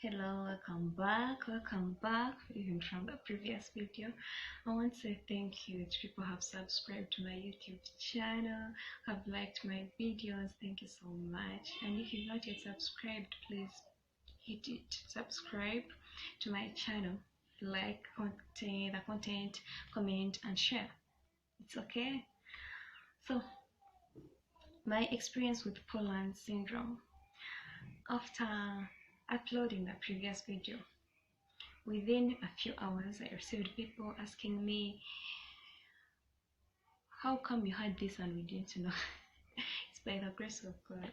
Hello, welcome back. Even from the previous video, I want to say thank you to people who have subscribed to my YouTube channel, have liked my videos. Thank you so much. And if you've not yet subscribed, please hit it. Subscribe to my channel, like the content, comment, and share. It's okay. So, my experience with Poland syndrome. After uploading the previous video, within a few hours I received people asking me, how come you had this and we didn't know? It's by the grace of God.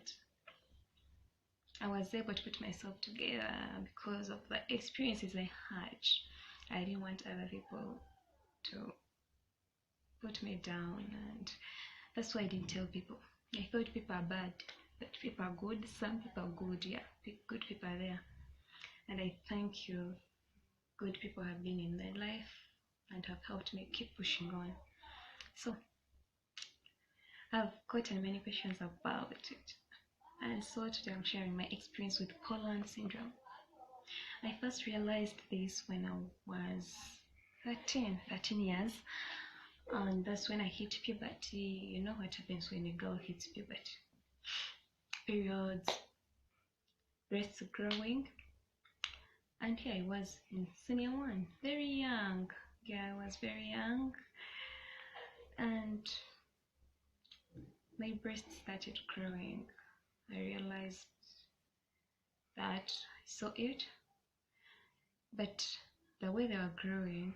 I was able to put myself together because of the experiences I had. I didn't want other people to put me down, and that's why I didn't tell people. I thought people are bad, but people are good. Some people are good, yeah, good people are there. And I thank you. Good people have been in my life and have helped me keep pushing on. So I've gotten many questions about it, and so today I'm sharing my experience with Poland syndrome. I first realized this when I was 13 years, and that's when I hit puberty. You know what happens when a girl hits puberty: periods, breasts growing. And here I was in senior one, very young. Yeah, I was very young, and my breasts started growing. I realized that I saw it, but the way they were growing,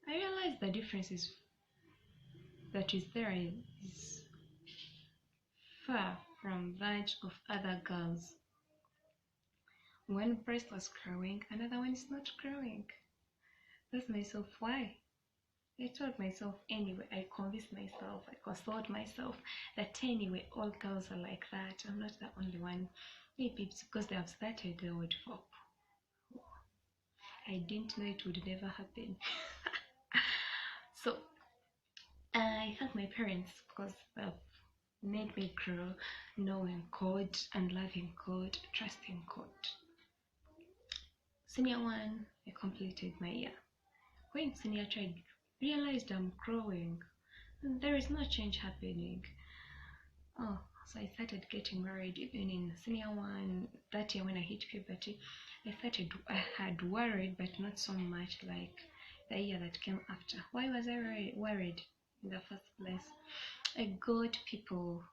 I realized the difference is far from that of other girls. One breast was growing, another one is not growing. I asked myself why. I told myself anyway, I convinced myself, I consoled myself that anyway, all girls are like that. I'm not the only one. Maybe it's because they have started the would hop. I didn't know it would never happen. So I thank my parents because they've made me grow knowing God and loving God, trusting God. Senior one, I completed my year. Going senior two, I realized I'm growing and there is no change happening. Oh, so I started getting worried even in senior one. That year when I hit puberty, I had worried, but not so much like the year that came after. Why was I worried in the first place? I got people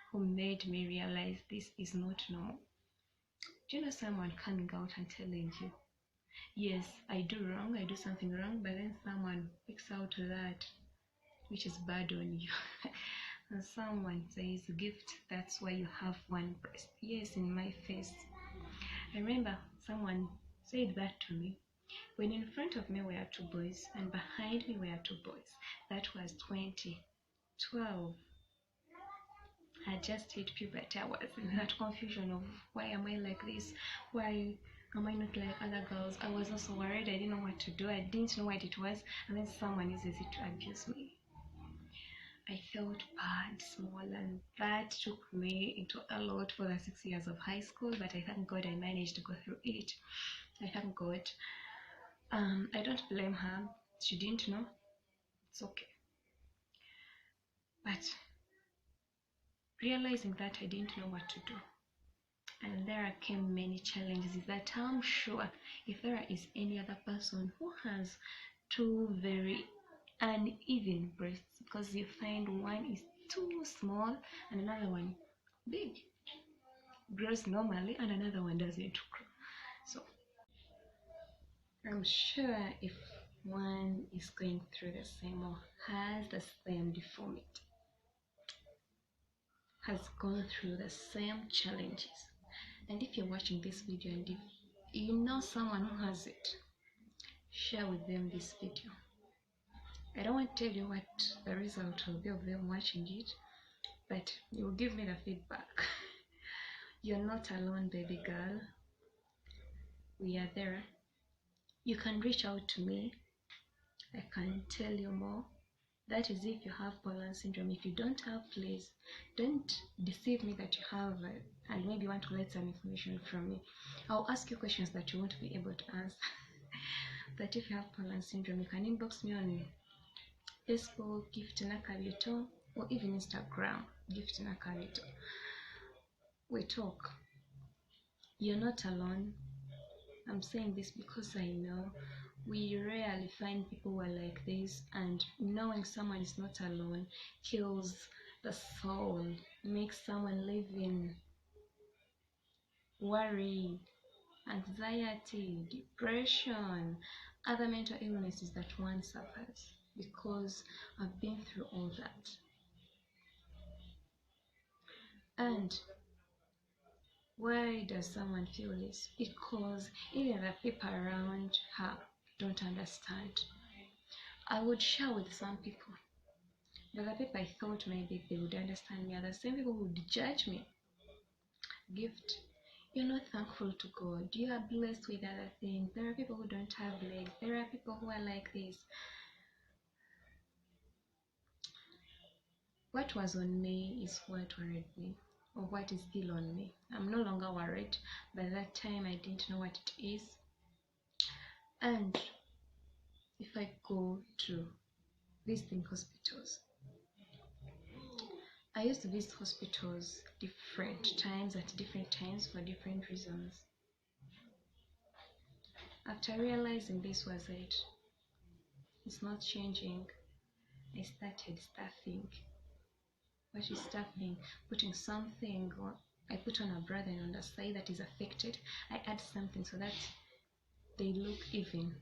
who made me realize this is not normal. Do you know someone coming out and telling you, yes, I do something wrong, but then someone picks out that which is bad on you. And someone says, gift, that's why you have one breast. Yes, in my face. I remember someone said that to me when in front of me were two boys and behind me were two boys. That was 2012. I just hit puberty. I was in that confusion of why am I like this? Why am I not like other girls? I was also worried. I didn't know what to do. I didn't know what it was. And then someone uses it to abuse me. I felt bad, small, and that took me into a lot for the 6 years of high school. But I thank God I managed to go through it. I thank God. I don't blame her. She didn't know. It's okay. But realizing that I didn't know what to do, and there came many challenges, is that I'm sure if there is any other person who has two very uneven breasts, because you find one is too small and another one big, grows normally and another one doesn't grow. So I'm sure if one is going through the same or has the same deformity, has gone through the same challenges, and if you're watching this video and if you know someone who has it, share with them this video. I don't want to tell you what the result will be of them watching it, but you will give me the feedback. You're not alone, baby girl. We are there. You can reach out to me. I can tell you more. That is if you have Poland syndrome. If you don't have, please don't deceive me that you have it and maybe want to get some information from me. I'll ask you questions that you won't be able to answer. But if you have Poland syndrome, you can inbox me on Facebook, Gift Nakabito, or even Instagram, Gift Nakabito. We talk. You're not alone. I'm saying this because I know we rarely find people who are like this, and knowing someone is not alone kills the soul, makes someone live in worry, anxiety, depression, other mental illnesses that one suffers, because I've been through all that. And why does someone feel this? Because even the people around her don't understand. I would share with some people, but the people I thought maybe they would understand me are the same people who would judge me. Gift, you're not thankful to God. You are blessed with other things. There are people who don't have legs. There are people who are like this. What was on me is what worried me, or what is still on me. I'm no longer worried. By that time, I didn't know what it is. And if I go to visiting hospitals, I used to visit hospitals different times at different times for different reasons. After realizing this was it, it's not changing, I started stuffing. What is stuffing? Putting something, or I put on a brother on the side that is affected. I add something so that they look even.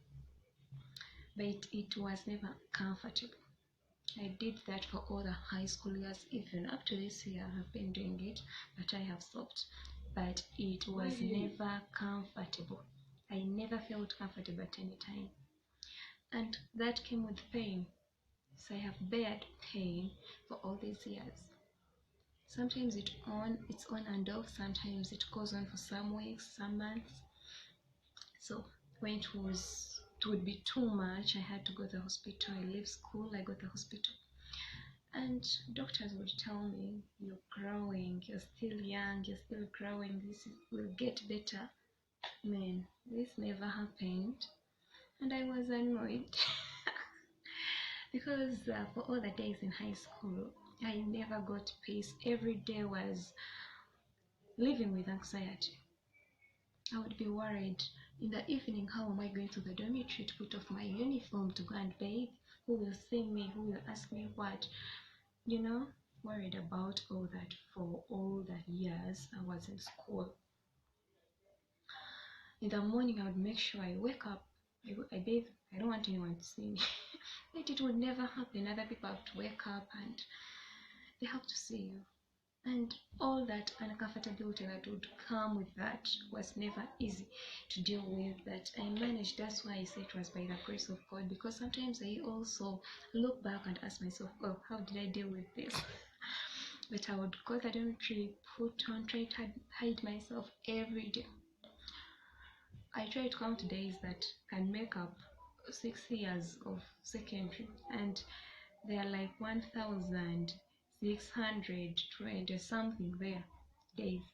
But it was never comfortable. I did that for all the high school years, even up to this year I've been doing it, but I have stopped. But it was never comfortable. I never felt comfortable at any time. And that came with pain. So I have bared pain for all these years. Sometimes it's on and off, sometimes it goes on for some weeks, some months. So when it would be too much, I had to go to the hospital. I leave school, I go to the hospital. And doctors would tell me, you're growing, you're still young, you're still growing, will get better. Man, this never happened. And I was annoyed. Because for all the days in high school, I never got peace. Every day was living with anxiety. I would be worried in the evening, how am I going to the dormitory to put off my uniform to go and bathe? Who will see me? Who will ask me what? Worried about all that for all the years I was in school. In the morning, I would make sure I wake up, I bathe. I don't want anyone to see me. But it would never happen. Other people have to wake up and they have to see you. And all that uncomfortability that would come with that was never easy to deal with, that I managed. That's why I say it was by the grace of God, because sometimes I also look back and ask myself, oh, how did I deal with this? But I would go to the dormitory, try to hide myself every day. I try to count days that can make up 6 years of secondary, and they are like 1,620 something there days,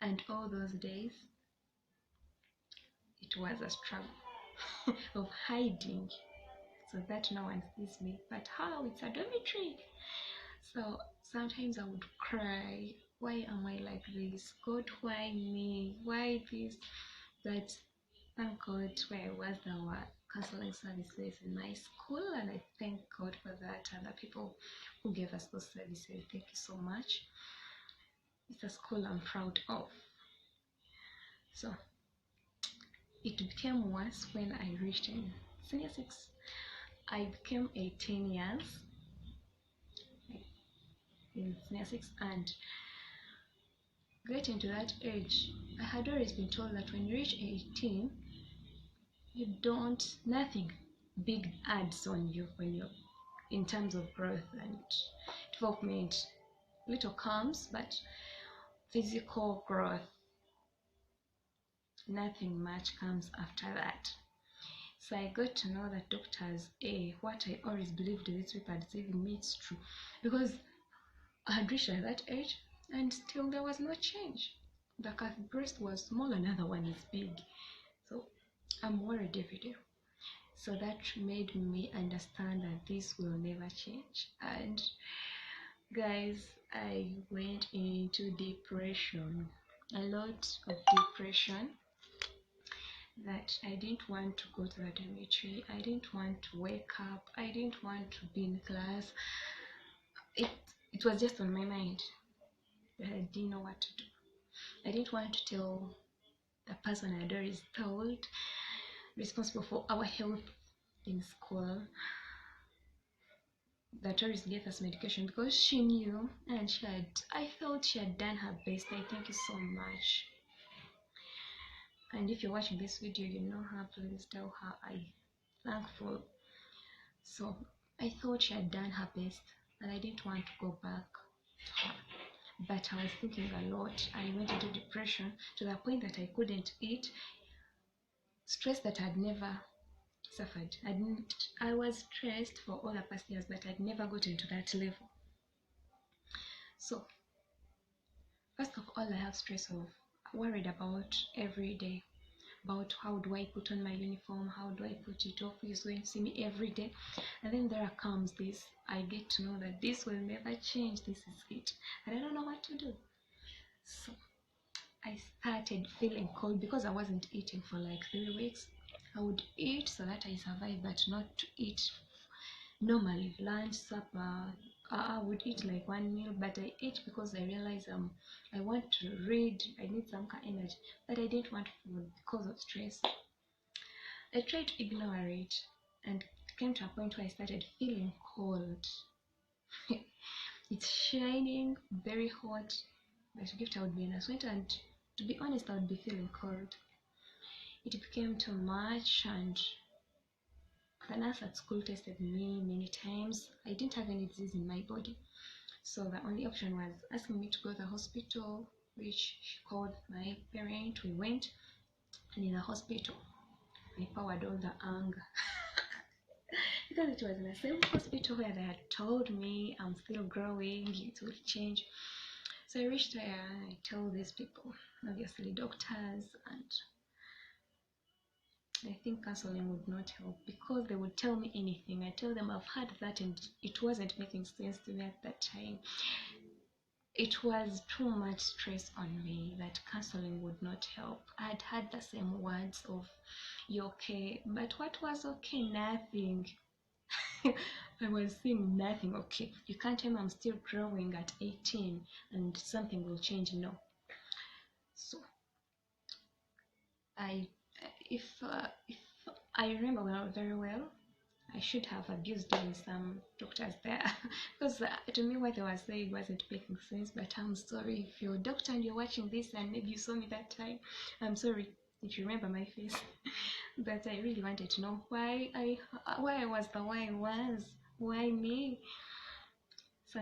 and all those days it was a struggle of hiding so that no one sees me. But how? It's a dormitory. So sometimes I would cry, why am I like this? God, why me? Why this? But thank God where I was, there were counseling services in my school, and I thank God for that, and the people who gave us those services. Thank you so much. It's a school I'm proud of. So it became worse when I reached in senior 6. I became 18 years in senior 6, and getting to that age, I had always been told that when you reach 18, nothing big adds on you when you're in terms of growth and development. Little comes, but physical growth, nothing much comes after that. So I got to know that doctors, what I always believed these people had said me, it's true. Because I had reached at that age and still there was no change. The calf breast was small, another one is big. So I'm worried every day. So that made me understand that this will never change. And guys, I went into depression, a lot of depression, that I didn't want to go to the dormitory. I didn't want to wake up. I didn't want to be in class. It it was just on my mind that I didn't know what to do. I didn't want to tell the person I'd always told, responsible for our health in school, that always gave us medication, because she knew, and I felt she had done her best. I thank you so much. And if you're watching this video, you know her, please tell her I'm thankful. So I thought she had done her best and I didn't want to go back to her. But I was thinking a lot. I went into depression to the point that I couldn't eat. Stress that I'd never suffered. I was stressed for all the past years, but I'd never gotten to that level. So first of all, I have stress of worried about every day, about how do I put on my uniform, how do I put it off, who's going to see me every day. And then there comes this, I get to know that this will never change, this is it, and I don't know what to do. So I started feeling cold because I wasn't eating for like 3 weeks. I would eat so that I survive, but not to eat normally, lunch, supper. I would eat like one meal, but I ate because I realized I want to read, I need some kind of energy, but I didn't want food because of stress. I tried to ignore it, and it came to a point where I started feeling cold. It's shining, very hot, but gift I would be in a sweat, and to be honest, I would be feeling cold. It became too much, and the nurse at school tested me many times. I didn't have any disease in my body, so the only option was asking me to go to the hospital, which she called my parent. We went, and in the hospital, I powered all the anger. Because it was in the same hospital where they had told me I'm still growing, it will change. So I reached there, I told these people, obviously doctors, and I think counseling would not help because they would tell me anything. I tell them I've had that and it wasn't making sense to me at that time. It was too much stress on me that counseling would not help. I had had the same words of you're okay, but what was okay? Nothing. I was seeing nothing okay. You can't tell me I'm still growing at 18 and something will change. No. So if I remember very well, I should have abused some doctors there because to me what they were saying wasn't making sense. But I'm sorry if you're a doctor and you're watching this and maybe you saw me that time. I'm sorry if you remember my face. But I really wanted to know why I was the way I was. Why me? So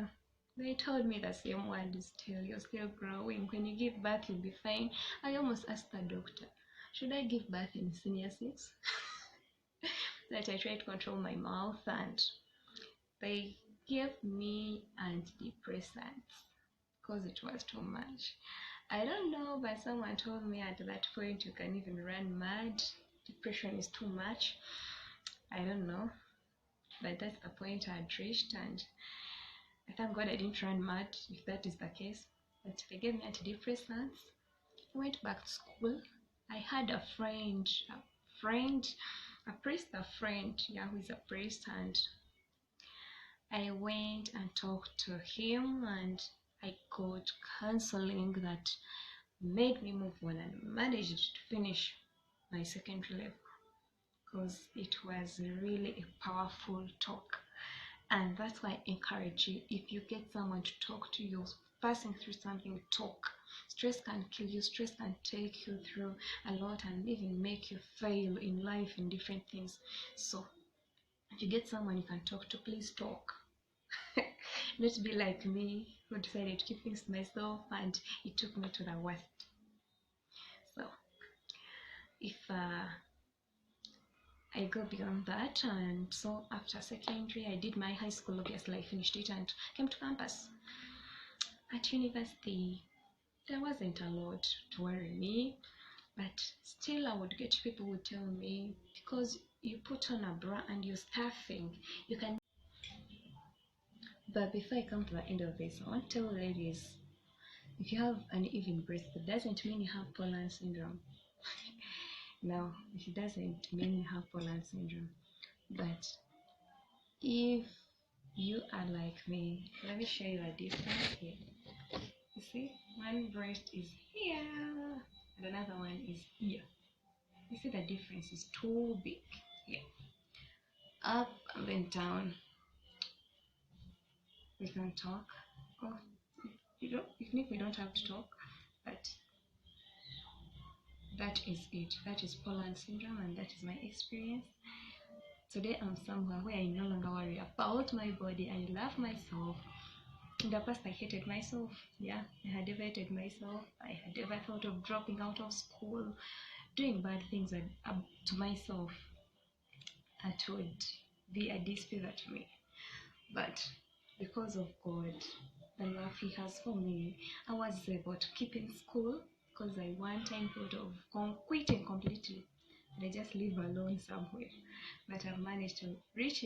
they told me the same words still. You're still growing. When you give birth, you'll be fine. I almost asked the doctor, should I give birth in senior 6? That I tried to control my mouth, and they gave me antidepressants because it was too much. I don't know, but someone told me at that point you can even run mad. Depression is too much. I don't know, but that's the point I had reached, and I thank God I didn't run mad if that is the case. But they gave me antidepressants. I went back to school. I had a friend, a priest, yeah, who is a priest, and I went and talked to him, and I got counseling that made me move on and managed to finish my secondary level because it was really a powerful talk. And that's why I encourage you, if you get someone to talk to, you're passing through something, talk. Stress can kill you, stress can take you through a lot and even make you fail in life in different things. So if you get someone you can talk to, please talk. Not be like me who decided to keep things to myself and it took me to the worst. So if I go beyond that, and so after secondary, I did my high school. Obviously, I finished it and came to campus. At university, there wasn't a lot to worry me, but still, I would get people who would tell me, because you put on a bra and you're stuffing, you can. But before I come to the end of this, I want to tell ladies, if you have an even breast, it doesn't mean you have Poland syndrome. No, it doesn't mean you have Poland syndrome. But if you are like me, let me show you a difference here. You see, one breast is here and another one is here. You see the difference is too big. Yeah. Up and then down. We can talk. Oh, even if we don't have to talk, but that is it. That is Poland syndrome, and that is my experience. Today I'm somewhere where I no longer worry about my body. I love myself. In the past, I hated myself. Yeah, I had ever hated myself. I had ever thought of dropping out of school, doing bad things to myself. That would be a disfavor to me. But because of God, the love He has for me, I was able to keep in school, because I one time thought of quitting completely and I just live alone somewhere. But I've managed to reach